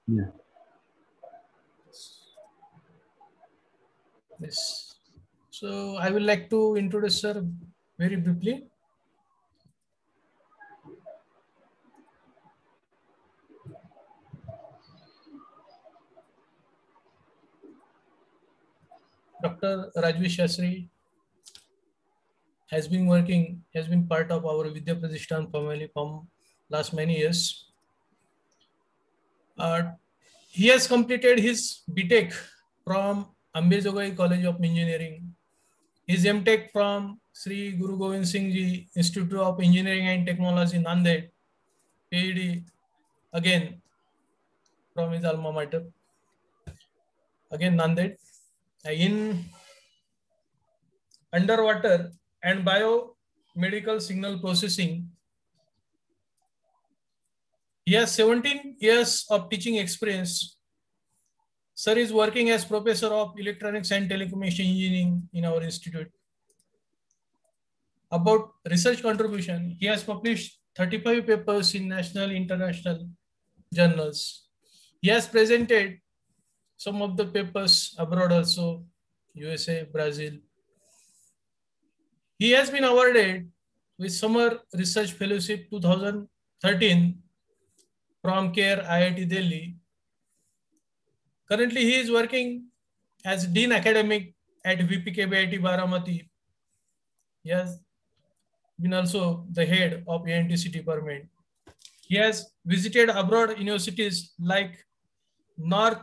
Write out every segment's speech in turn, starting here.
Yeah. Yes. So I would like to introduce sir very briefly. Dr. Rajvi Shastri has been part of our Vidya Pratishthan family from last many years. Uh, he has completed his BTech from Ambejogai College of Engineering, his MTech from Sri Guru Gobind Singh Ji Institute of Engineering and Technology, Nanded, PhD again from his alma mater, again Nanded, in underwater and biomedical signal processing. He has 17 years of teaching experience. Sir is working as professor of electronics and telecommunication engineering in our institute. About research contribution, he has published 35 papers in national international journals. He has presented some of the papers abroad also, USA, Brazil. He has been awarded with Summer Research Fellowship 2013 from CARE IIT Delhi. Currently, he is working as Dean Academic at VPKBIT Baramati. He has been also the head of ANTC department. He has visited abroad universities like North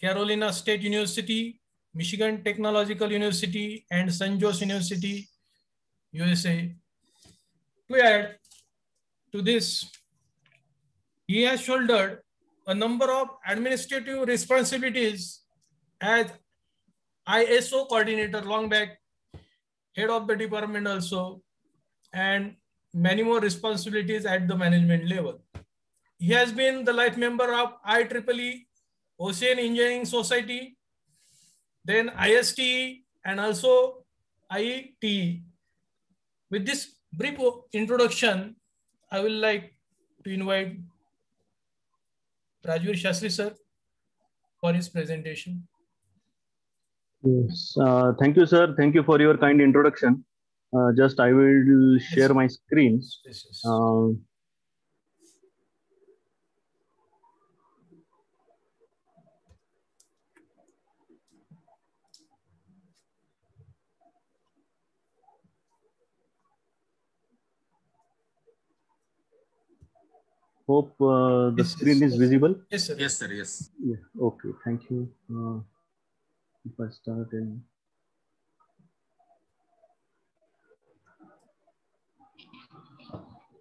Carolina State University, Michigan Technological University, and St. Joe's University, USA. To add to this, he has shouldered a number of administrative responsibilities as ISO coordinator long back, head of the department also, and many more responsibilities at the management level. He has been the life member of IEEE Ocean Engineering Society, then ISTE, and also IETE. With this brief introduction, I will like to invite Rajveer Shastri sir for his presentation. Yes. Thank you, sir. Thank you for your kind introduction. Just I will share Yes. my screen. Yes, yes. Um, Hope the Yes, yes, screen is yes. visible. Yes, sir. Yes, sir. Yes. Yeah. Okay. Thank you. If I start in.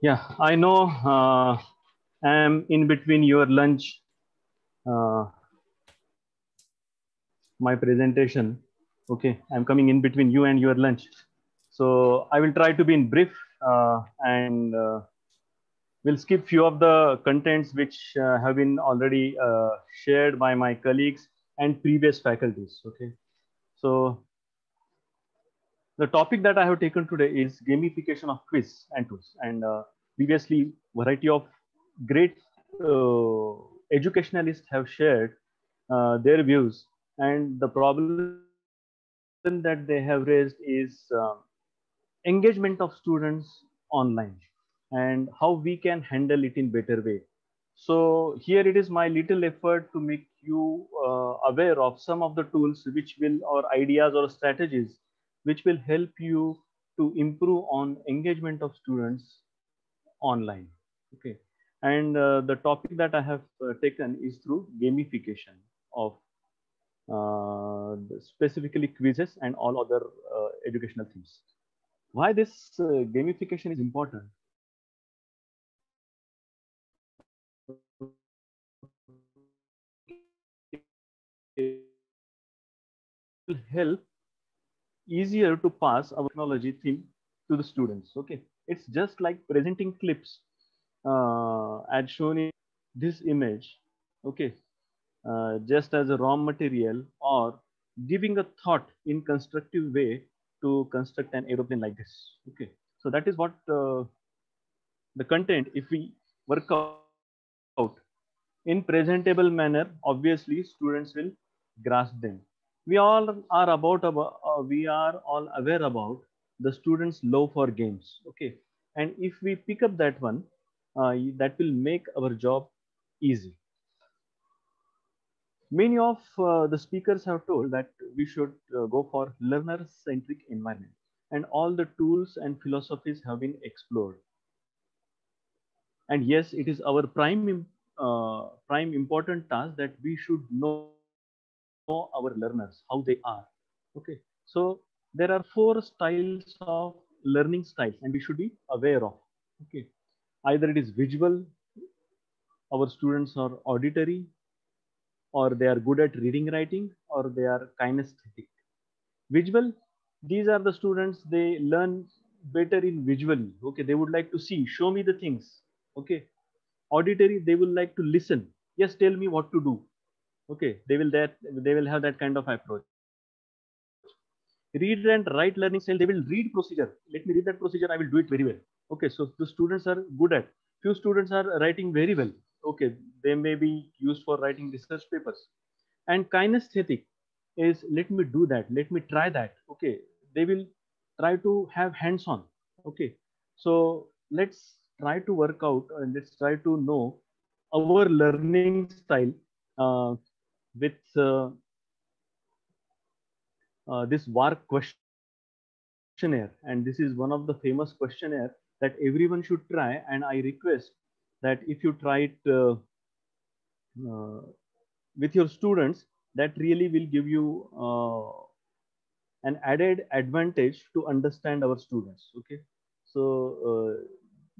Yeah, I know. I'm in between your lunch. Uh, my presentation. Okay, I'm coming in between you and your lunch. So I will try to be in brief and we'll skip few of the contents which have been already shared by my colleagues and previous faculties. Okay, so the topic that I have taken today is gamification of quiz and tools. And previously, variety of great educationalists have shared their views, and the problem that they have raised is engagement of students online and how we can handle it in better way. So here it is my little effort to make you aware of some of the tools which will or ideas or strategies which will help you to improve on engagement of students online. Okay, and the topic that I have taken is through gamification of specifically quizzes and all other educational themes. Why this gamification is important? It will help easier to pass our technology theme to the students. Okay, it's just like presenting clips as shown in this image. Okay, just as a raw material or giving a thought in constructive way to construct an aeroplane like this. Okay, so that is what the content. If we work out, in presentable manner, obviously students will grasp them. We all are we are all aware about the students' love for games. Okay, and if we pick up that one, that will make our job easy. Many of the speakers have told that we should go for learner-centric environment, and all the tools and philosophies have been explored. And yes, it is our prime important task that we should know our learners how they are. Okay, so there are four styles of learning styles and we should be aware of. Okay, either it is visual, our students are auditory, or they are good at reading writing, or they are kinesthetic. Visual, these are the students, they learn better in visually. Okay, they would like to see, show me the things. Okay, auditory, they will like to listen, yes, tell me what to do. Okay, they will have that kind of approach. Read and write learning style, they will read procedure, let me read that procedure, I will do it very well. Okay, so the students are good at, few students are writing very well. Okay, they may be used for writing research papers. And kinesthetic is, let me do that, let me try that. Okay, they will try to have hands on. Okay, so let's try to work out and let's try to know our learning style uh, with this WARC questionnaire. And this is one of the famous questionnaire that everyone should try. And I request that if you try it uh, with your students, that really will give you an added advantage to understand our students. Okay, so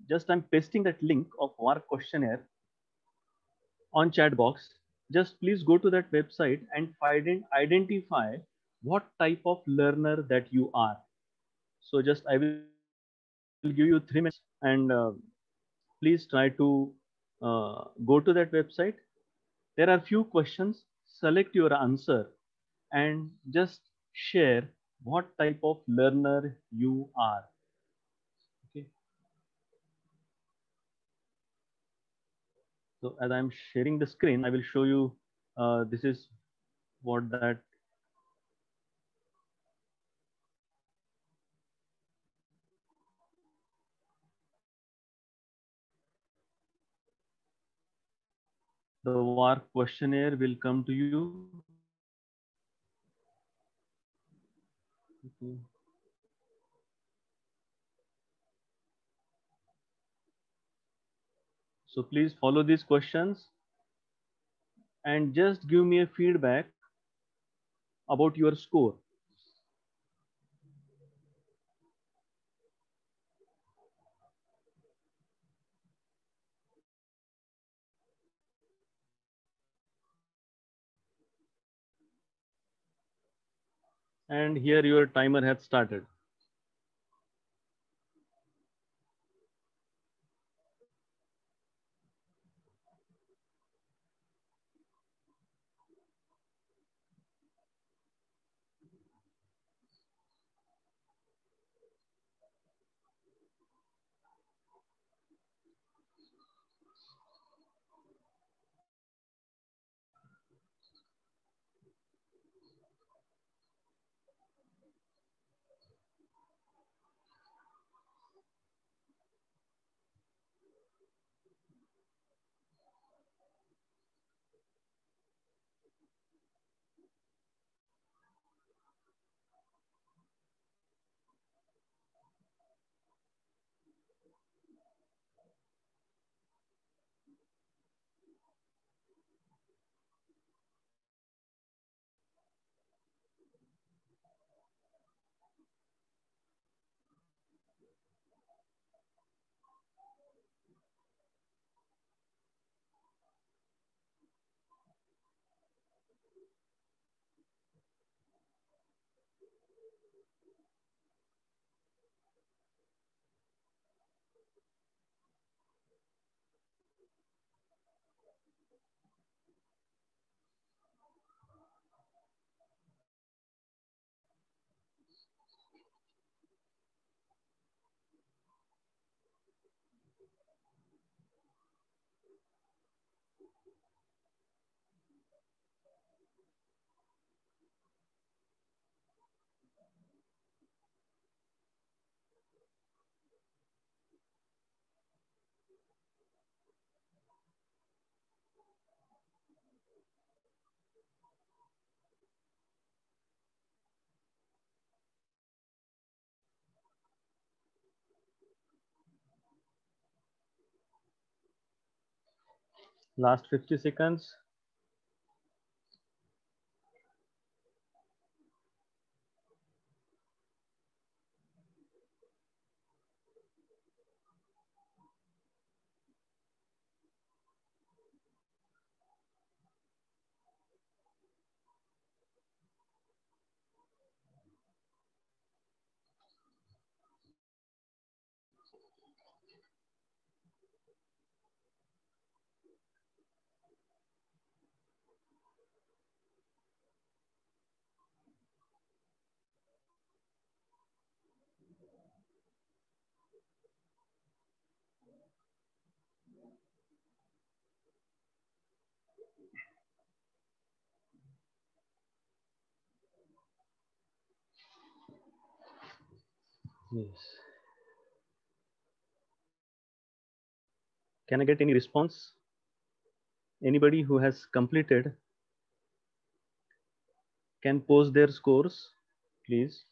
just I'm pasting that link of WARC questionnaire on chat box. Just please go to that website and identify what type of learner that you are. So just I will give you 3 minutes and please try to go to that website. There are few questions. Select your answer and just share what type of learner you are. Okay. So as I'm sharing the screen, I will show you. This is what that. The WARC questionnaire will come to you. Okay. So please follow these questions and just give me a feedback about your score. And here your timer has started. Last 50 seconds. Yes. Can I get any response? Anybody who has completed can post their scores, please.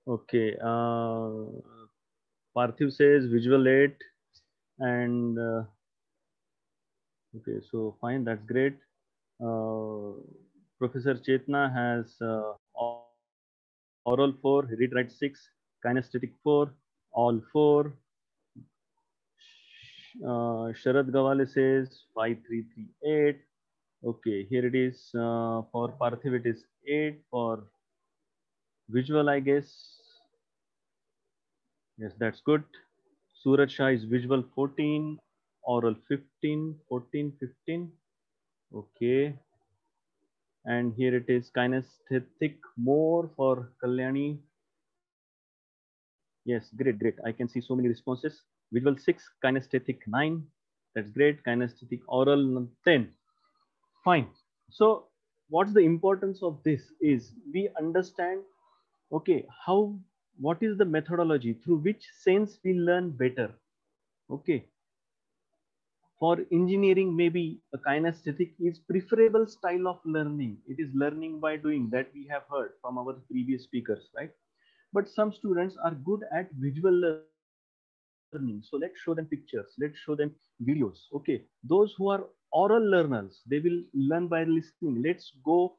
Okay. Parthiv says visual 8 and okay, so fine, that's great. Professor Chetna has oral 4, read write 6, kinesthetic 4, all 4. Sharad Gawale says 5338. Okay, here it is. For Parthiv, it is 8. For visual, I guess. Yes, that's good. Suraj Shah is visual 14, oral 15, 14, 15. Okay. And here it is kinesthetic more for Kalyani. Yes, great, great. I can see so many responses. Visual 6, kinesthetic 9. That's great. Kinesthetic oral 10. Fine. So what's the importance of this is we understand, okay, what is the methodology through which sense we learn better. Okay. For engineering, maybe a kinesthetic is preferable style of learning. It is learning by doing that we have heard from our previous speakers, right? But some students are good at visual learning. So let's show them pictures, let's show them videos. Okay. Those who are oral learners, they will learn by listening. Let's go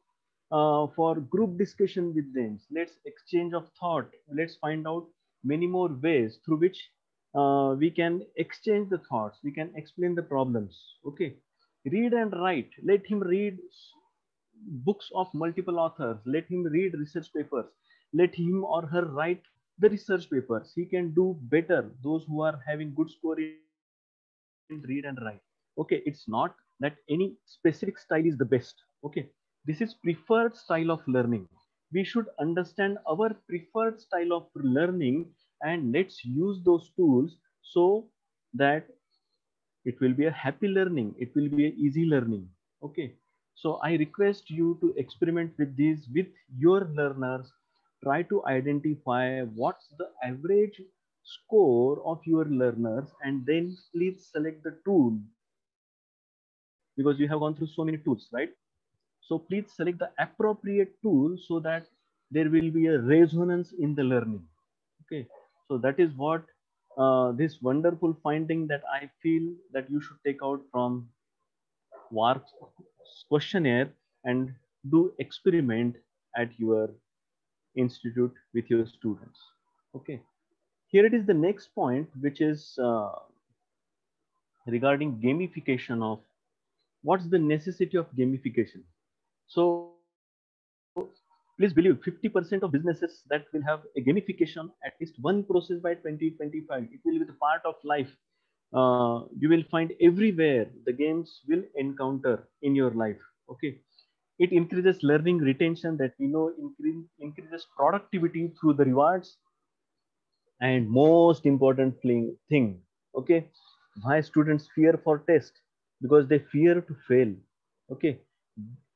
for group discussion with them. Let's exchange of thought. Let's find out many more ways through which we can exchange the thoughts. We can explain the problems. Okay. Read and write. Let him read books of multiple authors. Let him read research papers. Let him or her write the research papers. He can do better. Those who are having good score in read and write. Okay, it's not that any specific style is the best. Okay, this is preferred style of learning. We should understand our preferred style of learning and let's use those tools so that it will be a happy learning, it will be a easy learning. Okay, so I request you to experiment with these with your learners. Try to identify what's the average score of your learners and then please select the tool, because you have gone through so many tools, right? So please select the appropriate tool so that there will be a resonance in the learning. Okay, so that is what this wonderful finding that I feel that you should take out from WARC's questionnaire and do experiment at your institute with your students. Okay, here it is the next point, which is regarding gamification of what's the necessity of gamification. So please believe 50% of businesses that will have a gamification at least one process by 2025. It will be the part of life. You will find everywhere the games will encounter in your life. Okay, it increases learning retention that we know increases productivity through the rewards, and most important thing, okay, why students fear for test? Because they fear to fail. Okay,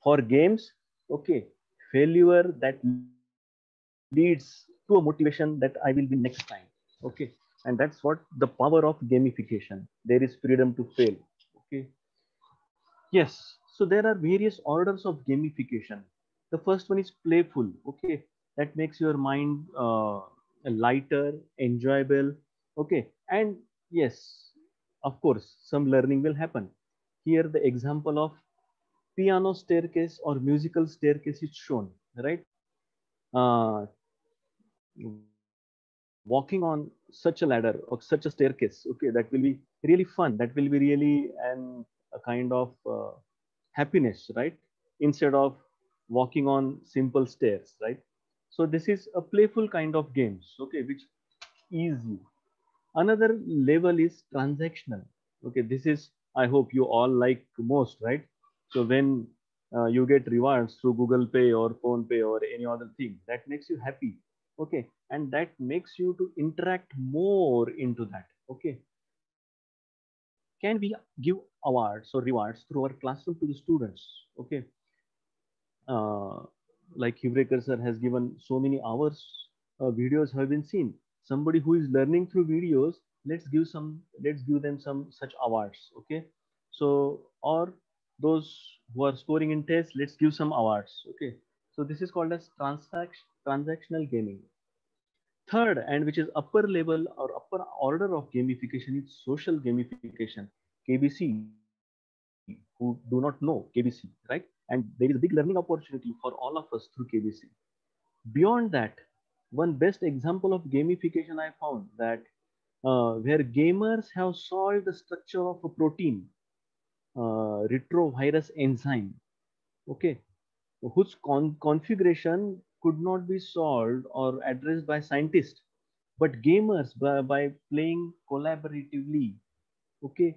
for games, okay, failure that leads to a motivation that I will win next time. Okay, and that's what the power of gamification. There is freedom to fail. Okay, yes, so there are various orders of gamification. The first one is playful. Okay, that makes your mind lighter, enjoyable. Okay, and yes, of course, some learning will happen. Here, the example of piano staircase or musical staircase is shown, right? Uh, Walking on such a ladder or such a staircase, okay, that will be really fun. That will be really a kind of happiness, right? Instead of walking on simple stairs, right? So this is a playful kind of games, okay, which ease you. Another level is transactional. Okay, this is, I hope you all like most, right? So when you get rewards through Google Pay or Phone Pay or any other thing, that makes you happy. Okay, and that makes you to interact more into that. Okay, can we give awards or rewards through our classroom to the students? Okay, uh, like Hivrekar sir has given so many hours, videos have been seen. Somebody who is learning through videos, let's give them some such awards. Okay, so or those who are scoring in tests, let's give some awards. Okay, so this is called as transactional gaming. Third, and which is upper level or upper order of gamification, is social gamification, KBC. Who do not know KBC, right? And there is a big learning opportunity for all of us through KBC. Beyond that, one best example of gamification I found that where gamers have solved the structure of a protein, retrovirus enzyme, okay, whose configuration could not be solved or addressed by scientists, but gamers by playing collaboratively, okay,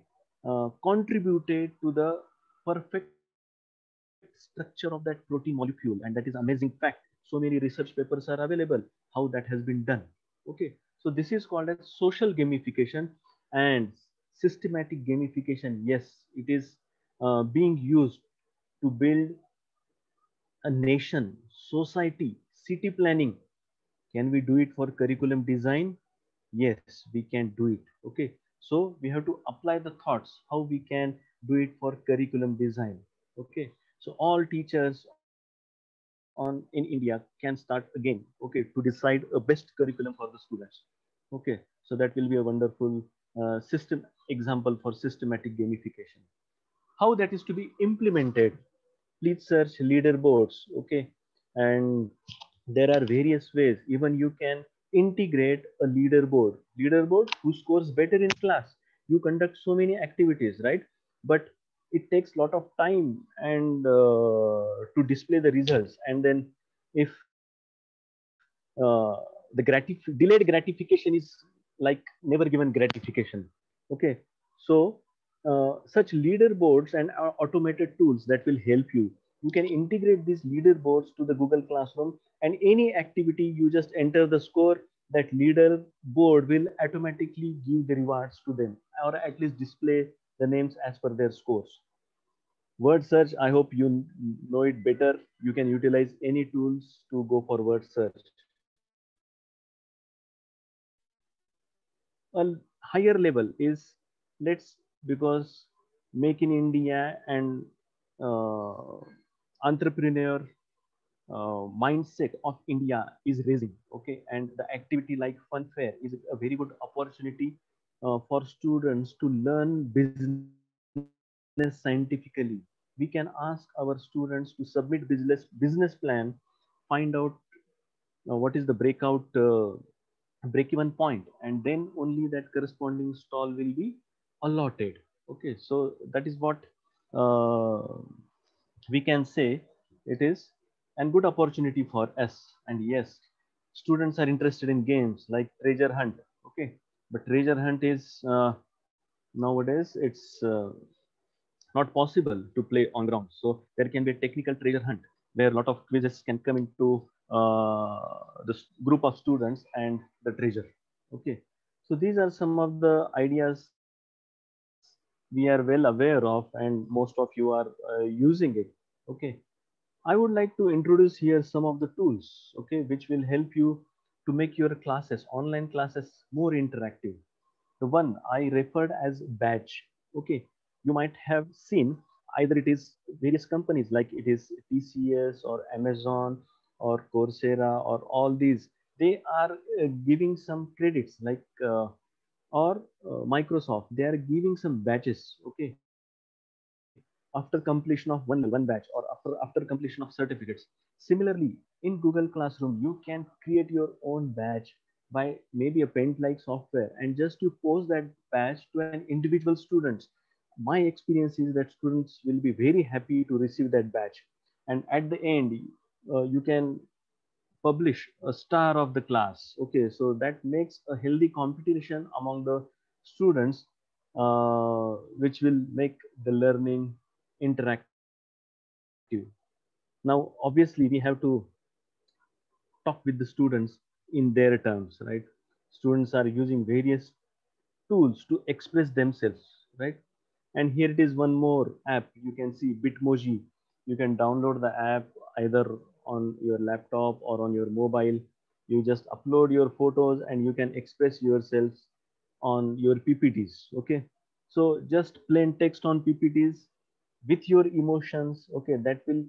contributed to the perfect structure of that protein molecule, and that is amazing fact. So many research papers are available how that has been done. Okay, so this is called as social gamification. And systematic gamification, yes, it is being used to build a nation, society, city planning. Can we do it for curriculum design? Yes, we can do it. Okay, so we have to apply the thoughts how we can do it for curriculum design. Okay, so all teachers on in India can start again, okay, to decide a best curriculum for the students. Okay, so that will be a wonderful system example for systematic gamification. How that is to be implemented? Please search leaderboards. Okay, and there are various ways. Even you can integrate a leaderboard who scores better in class. You conduct so many activities, right? But it takes a lot of time and to display the results. And then if delayed gratification is like never given gratification. Okay, so such leaderboards and automated tools that will help you. You can integrate these leaderboards to the Google Classroom, and any activity you just enter the score, that leaderboard will automatically give the rewards to them, or at least display the names as per their scores. Word search, I hope you know it better. You can utilize any tools to go for word search. A higher level is, let's, because make in India and uh, entrepreneur mindset of India is raising. Okay, and the activity like fun fair is a very good opportunity for students to learn business scientifically. We can ask our students to submit business plan, find out what is the break even point, and then only that corresponding stall will be allotted. Okay, so that is what uh, we can say it is and good opportunity for us. And yes, students are interested in games like treasure hunt. Okay, but treasure hunt is nowadays it's not possible to play on ground. So there can be a technical treasure hunt where a lot of quizzes can come into this group of students and the treasure. Okay, so these are some of the ideas we are well aware of, and most of you are using it. Okay, I would like to introduce here some of the tools, okay, which will help you to make your classes, online classes, more interactive. The one I referred as badge. Okay, you might have seen either it is various companies like it is TCS or Amazon. or Coursera or all these, they are giving some credits like or Microsoft, they are giving some batches, okay, after completion of one batch or after completion of certificates. Similarly, in Google Classroom, you can create your own batch by maybe a Paint like software, and just you post that batch to an individual students. My experience is that students will be very happy to receive that batch, and at the end, you can publish a star of the class. Okay, so that makes a healthy competition among the students, which will make the learning interactive. Now, obviously, we have to talk with the students in their terms, right? Students are using various tools to express themselves, right? And here it is one more app. You can see Bitmoji. You can download the app either on your laptop or on your mobile. You just upload your photos and you can express yourself on your PPTs. Okay. So just plain text on PPTs with your emotions. Okay. That will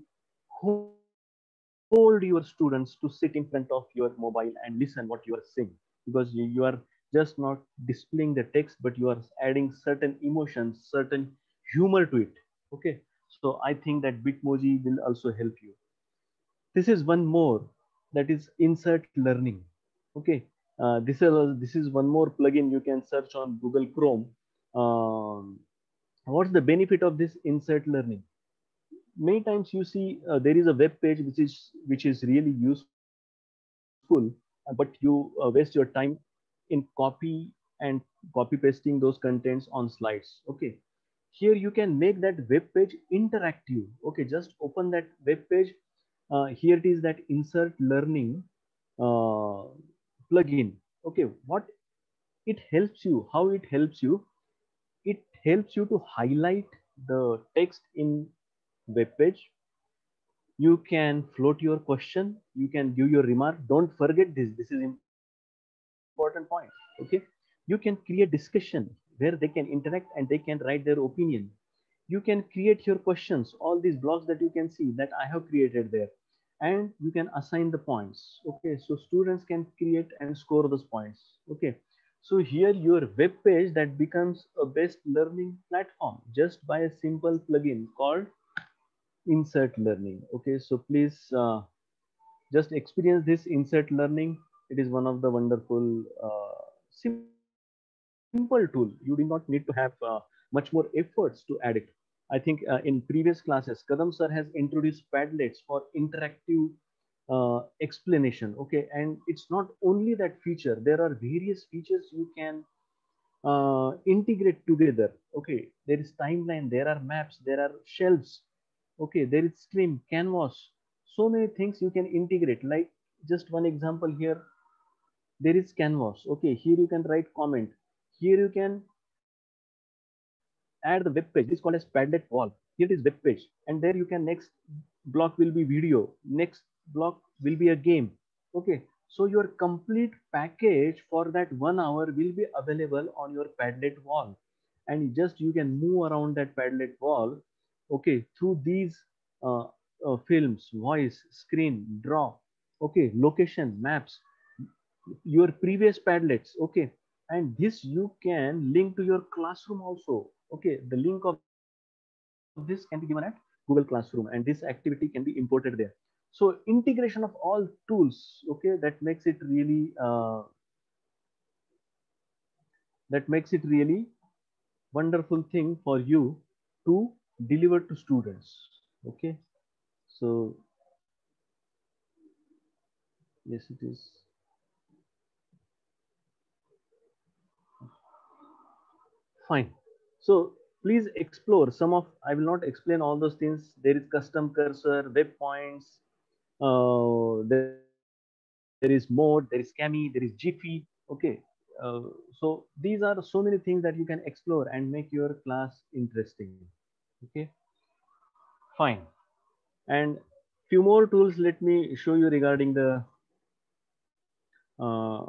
hold your students to sit in front of your mobile and listen what you are saying, because you are just not displaying the text, but you are adding certain emotions, certain humor to it. Okay, so I think that Bitmoji will also help you. This is one more, that is insert learning. Okay, this is one more plugin you can search on Google Chrome. What's the benefit of this insert learning? Many times you see there is a web page which is really useful, but you waste your time in copy and copy pasting those contents on slides. Okay, here you can make that web page interactive. Okay, just open that web page. Here it is, that insert learning uh, plugin. Okay, what it helps you, how it helps you, it helps you to highlight the text in web page. You can float your question, you can give your remark. Don't forget this is important point. Okay, you can create discussion where they can interact and they can write their opinion. You can create your questions, all these blocks that you can see that I have created there, and you can assign the points. Okay, so students can create and score those points. Okay, so here your web page that becomes a best learning platform just by a simple plugin called insert learning. Okay, so please just experience this insert learning. It is one of the wonderful simple tool. You do not need to have much more efforts to add it. I think in previous classes Kadam sir has introduced Padlets for interactive explanation. Okay, and it's not only that feature, there are various features you can integrate together. Okay, there is timeline, there are maps, there are shelves. Okay, there is stream, canvas, so many things you can integrate. Like just one example here, there is canvas. Okay, here you can write comment, here you can add the web page. This is called as Padlet wall. Here it is web page, and there you can, next block will be video, next block will be a game. Okay, so your complete package for that 1 hour will be available on your Padlet wall, and just you can move around that Padlet wall. Okay, through these uh, films, voice, screen, draw. Okay, location, maps, your previous Padlets. Okay, and this you can link to your classroom also. Okay, the link of this can be given at Google Classroom, and this activity can be imported there. So integration of all tools. Okay, that makes it really wonderful thing for you to deliver to students. Okay, so yes, it is fine. So please explore some of, I will not explain all those things. There is custom cursor, web points, there is mode, there is Cami, there is Jiffy. Okay, so these are so many things that you can explore and make your class interesting. Okay, fine. And few more tools let me show you regarding the uh,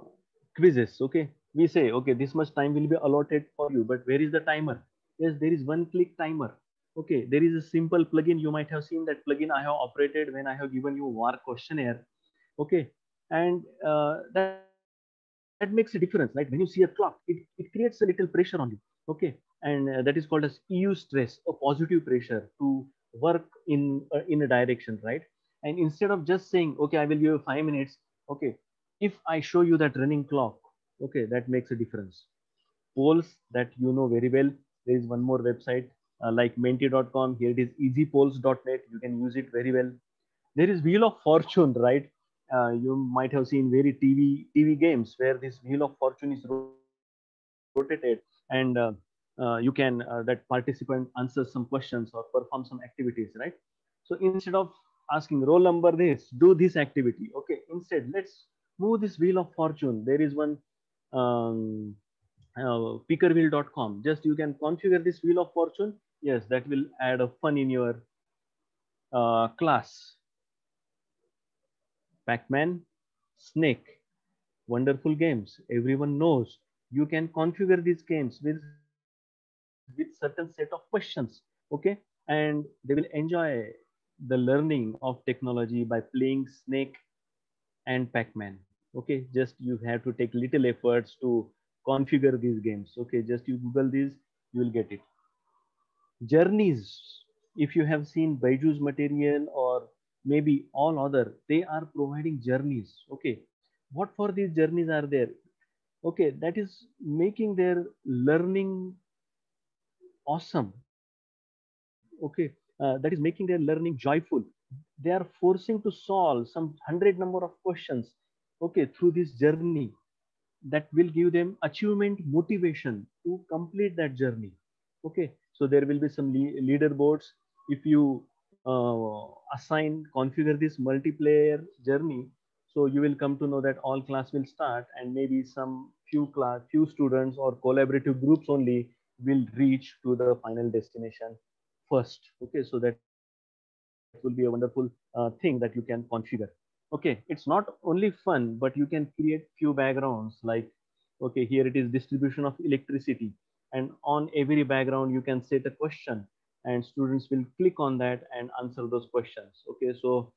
quizzes. Okay, we say okay, this much time will be allotted for you, but where is the timer? Yes, there is one click timer. Okay, there is a simple plugin. You might have seen that plugin I have operated when I have given you WAR questionnaire. Okay, and that makes a difference, right? When you see a clock, it creates a little pressure on you. Okay, and that is called as EU stress, a positive pressure to work in a direction, right? And instead of just saying, okay, I will give you 5 minutes. Okay, if I show you that running clock, okay, that makes a difference. Polls that you know very well. There is one more website like menti.com. Here it is easypolls.net. You can use it very well. There is Wheel of Fortune, right? You might have seen very TV games where this Wheel of Fortune is rotated, and you can that participant answers some questions or perform some activities, right? So instead of asking roll number this, do this activity. Okay, instead let's move this Wheel of Fortune. There is one um, pickerwheel.com. Just you can configure this Wheel of Fortune. Yes, that will add a fun in your class. Pac-Man, Snake, wonderful games. Everyone knows. You can configure these games with certain set of questions. Okay, and they will enjoy the learning of technology by playing Snake and Pac-Man. Okay, just you have to take little efforts to configure these games. Okay, just you Google these, you will get it. Journeys, if you have seen Baiju's material or maybe all other, they are providing journeys. Okay, what for these journeys are there? Okay, that is making their learning awesome. Okay, that is making their learning joyful. They are forcing to solve some hundred number of questions, okay, through this journey, that will give them achievement motivation to complete that journey. Okay, so there will be some leaderboards. If you assign configure this multiplayer journey, so you will come to know that all class will start, and maybe some few students or collaborative groups only will reach to the final destination first. Okay, so that will be a wonderful thing that you can configure. Okay, it's not only fun, but you can create few backgrounds like, okay, here it is distribution of electricity, and on every background you can set a question, and students will click on that and answer those questions. Okay, so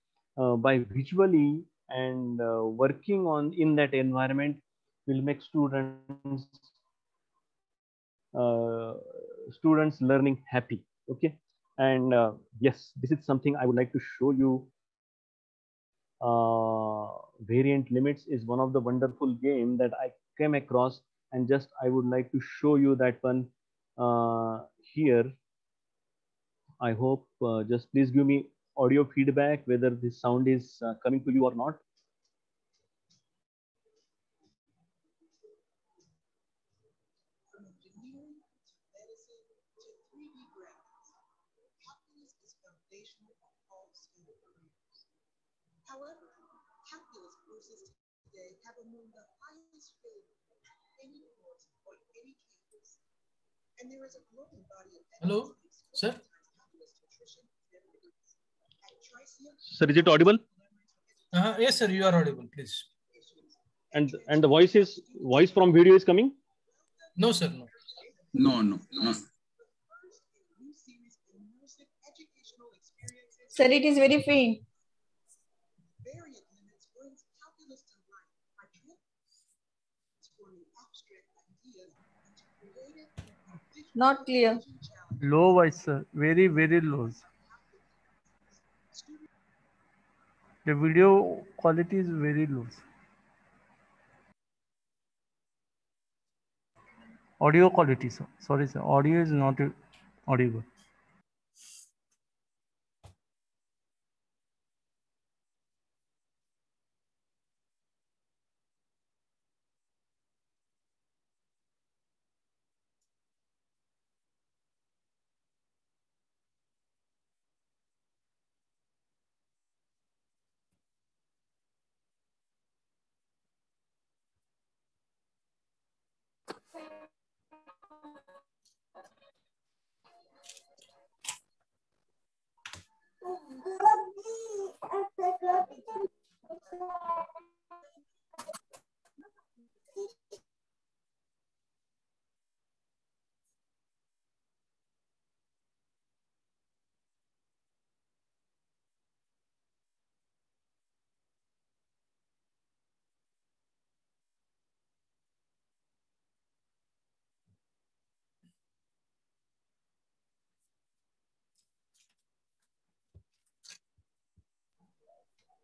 by visually and working on in that environment will make students learning happy. Okay, and yes, this is something I would like to show you. Variant limits is one of the wonderful game that I came across, and just I would like to show you that one here. I hope just please give me audio feedback whether this sound is coming to you or not. Hello, sir. Sir, is it audible? Yes, sir. You are audible. Please. And the voice from video is coming? No, sir. No. No, no, no. Sir, it is very faint. Not clear. Low voice, sir. Very, very low. The video quality is very low. Audio quality, sir. Sorry, sir. Audio is not audible.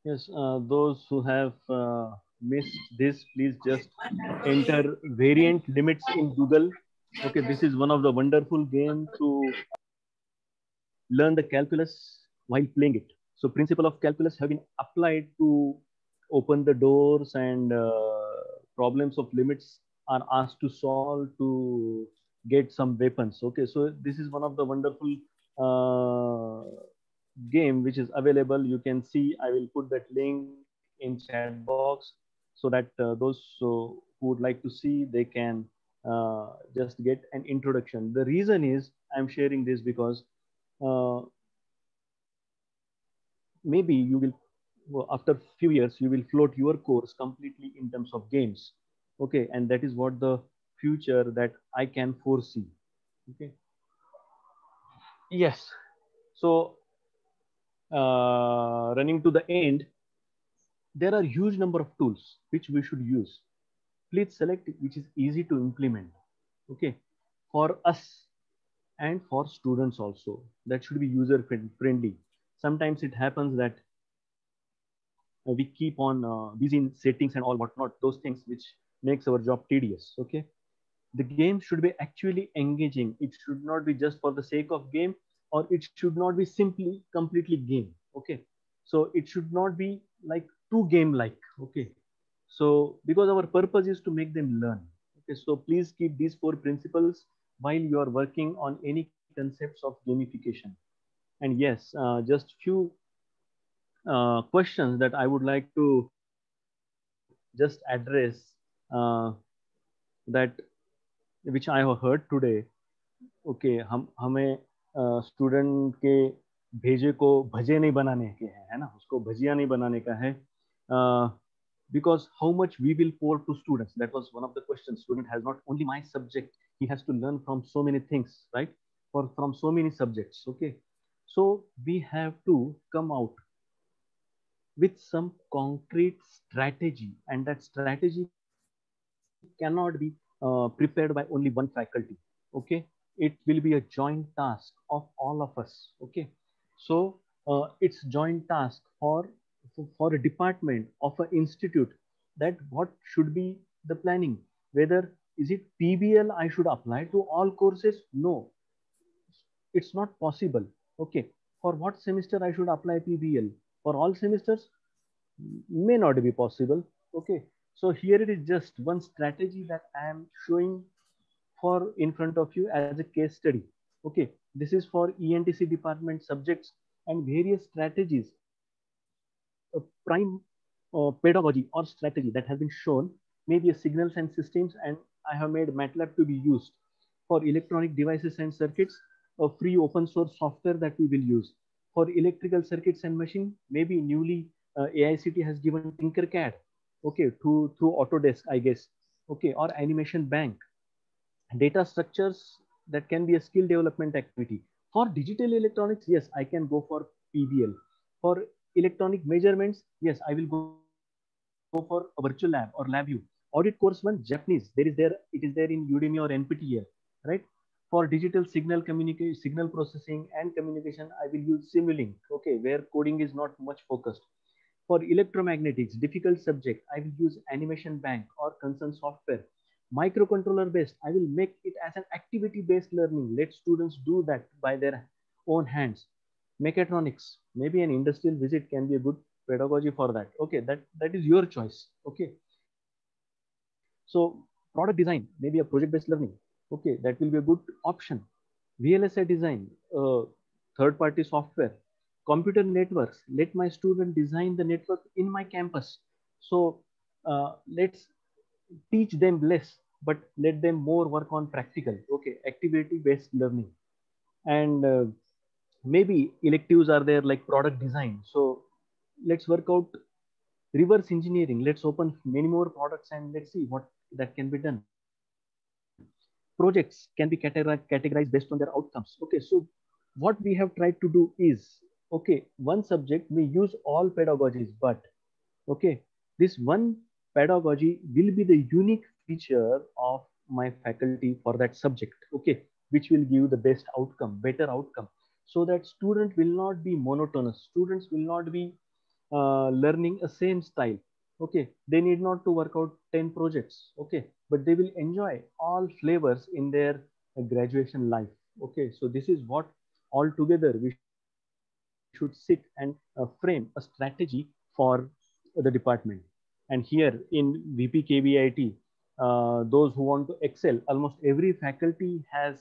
Yes, those who have missed this, please just enter variant limits in Google. Okay, this is one of the wonderful game to learn the calculus while playing it. So principle of calculus have been applied to open the doors, and problems of limits are asked to solve to get some weapons. Okay, so this is one of the wonderful game which is available. You can see, I will put that link in chat box so that those who would like to see, they can just get an introduction. The reason is I'm sharing this because uh, maybe you will, well, after few years you will float your course completely in terms of games. Okay, and that is what the future that I can foresee. Okay, yes. So running to the end, there are huge number of tools which we should use. Please select which is easy to implement. Okay, for us and for students also, that should be user friendly. Sometimes it happens that we keep on busy in settings and all whatnot, those things which makes our job tedious. Okay, the game should be actually engaging. It should not be just for the sake of game, or it should not be simply completely game. Okay, so it should not be like too game like. Okay, so because our purpose is to make them learn. Okay, so please keep these four principles while you are working on any concepts of gamification. And yes, just few questions that I would like to just address, uh, that which I have heard today. Okay, हम हमें student के भेजे को भजे नहीं बनाने के है ना, उसको भजिया नहीं बनाने का है. Because how much we will pour to students, that was one of the questions. Student has not only my subject, he has to learn from so many things, right? Or from so many subjects. Okay, so we have to come out with some concrete strategy, and that strategy cannot be prepared by only one faculty. Okay, it will be a joint task of all of us. Okay, so it's joint task for a department of an institute, that what should be the planning. Whether is it PBL I should apply to all courses? No, it's not possible. Okay, for what semester I should apply PBL? For all semesters? May not be possible. Okay, so here it is just one strategy that I am showing for in front of you as a case study. Okay, this is for ENTC department subjects and various strategies, prime pedagogy or strategy that has been shown, maybe a signals and systems, and I have made MATLAB to be used for electronic devices and circuits, a free open source software that we will use for electrical circuits and machine. Maybe newly AICT has given Tinkercad, okay, through Autodesk, I guess. Okay, or Animation Bank. Data structures, that can be a skill development activity. For digital electronics, yes, I can go for PBL. For electronic measurements, yes, I will go for a virtual lab or LabVIEW. Audit course one, Japanese, it is there in Udemy or NPTEL, right? For digital signal communication, signal processing and communication, I will use Simulink, okay, where coding is not much focused. For electromagnetics, difficult subject, I will use Animation Bank or Concern software. Microcontroller based, I will make it as an activity based learning. Let students do that by their own hands. Mechatronics, maybe an industrial visit can be a good pedagogy for that. Okay, that is your choice. Okay, so product design, maybe a project based learning. Okay, that will be a good option. VLSI design, third party software. Computer networks, let my student design the network in my campus. So let's teach them less, but let them more work on practical. Okay, activity based learning. And maybe electives are there like product design. So let's work out reverse engineering. Let's open many more products and let's see what that can be done. Projects can be categorized based on their outcomes. Okay, so what we have tried to do is, okay, one subject may use all pedagogies, but okay, this one pedagogy will be the unique feature of my faculty for that subject. Okay, which will give the best outcome, better outcome, so that student will not be monotonous. Students will not be learning a same style. Okay, they need not to work out 10 projects. Okay, but they will enjoy all flavors in their graduation life. Okay, so this is what all together we should sit and frame a strategy for the department. And here in VP KVIT, those who want to excel, almost every faculty has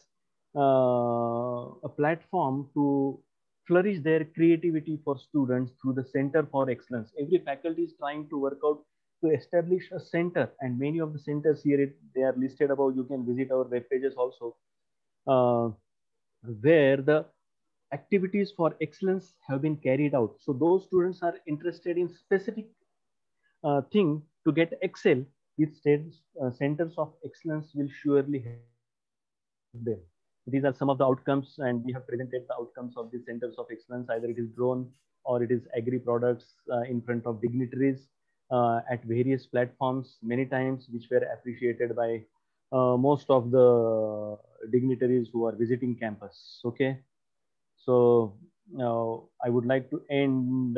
a platform to flourish their creativity for students through the Center for Excellence. Every faculty is trying to work out to establish a center, and many of the centers here, they are listed above. You can visit our web pages also, where the activities for excellence have been carried out. So those students are interested in specific thing to get excel. With centers of excellence will surely help them. These are some of the outcomes, and we have presented the outcomes of the centers of excellence. Either it is drone or it is agri products in front of dignitaries at various platforms many times, which were appreciated by most of the dignitaries who are visiting campus. Okay, so now I would like to end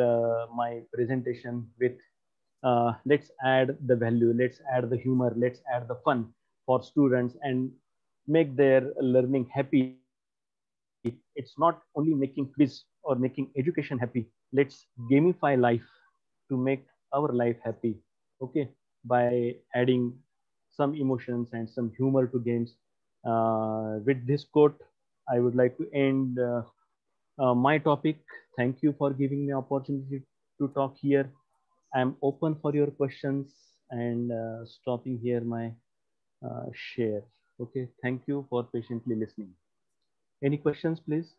my presentation with let's add the value, let's add the humor, let's add the fun for students and make their learning happy. It's not only making quiz or making education happy. Let's gamify life to make our life happy. Okay, by adding some emotions and some humor to games. With this quote, I would like to end my topic. Thank you for giving me opportunity to talk here. I'm open for your questions and stopping here my share. Okay, thank you for patiently listening. Any questions, please?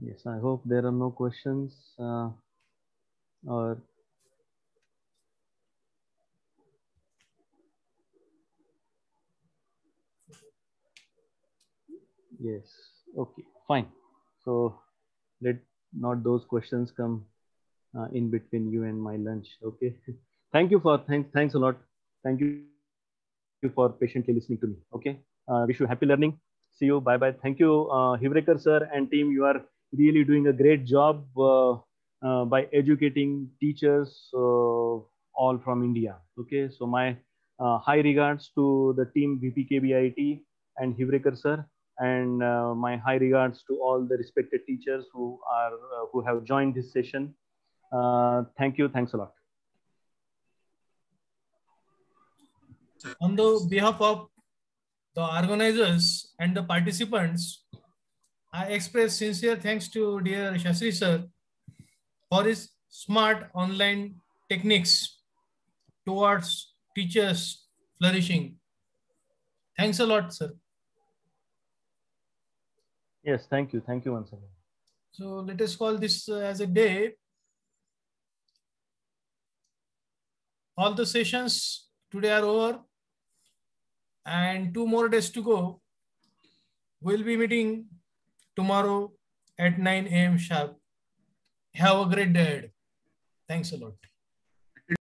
Yes, I hope there are no questions or yes. Okay, fine. So let not those questions come in between you and my lunch. Okay. Thanks a lot. Thank you for patiently listening to me. Okay. Wish you happy learning. See you. Bye bye. Thank you, Hivrekar sir and team. You are really doing a great job by educating teachers all from India. Okay. So my high regards to the team VPKBIT and Hivrekar sir, and my high regards to all the respected teachers who have joined this session. Thank you. Thanks a lot. On the behalf of the organizers and the participants, I express sincere thanks to dear Shastri sir for his smart online techniques towards teachers flourishing. Thanks a lot, sir. Yes, thank you. Thank you once again. So let us call this as a day. All the sessions today are over and 2 more days to go. We'll be meeting tomorrow at 9 a.m. sharp. Have a great day ahead. Thanks a lot.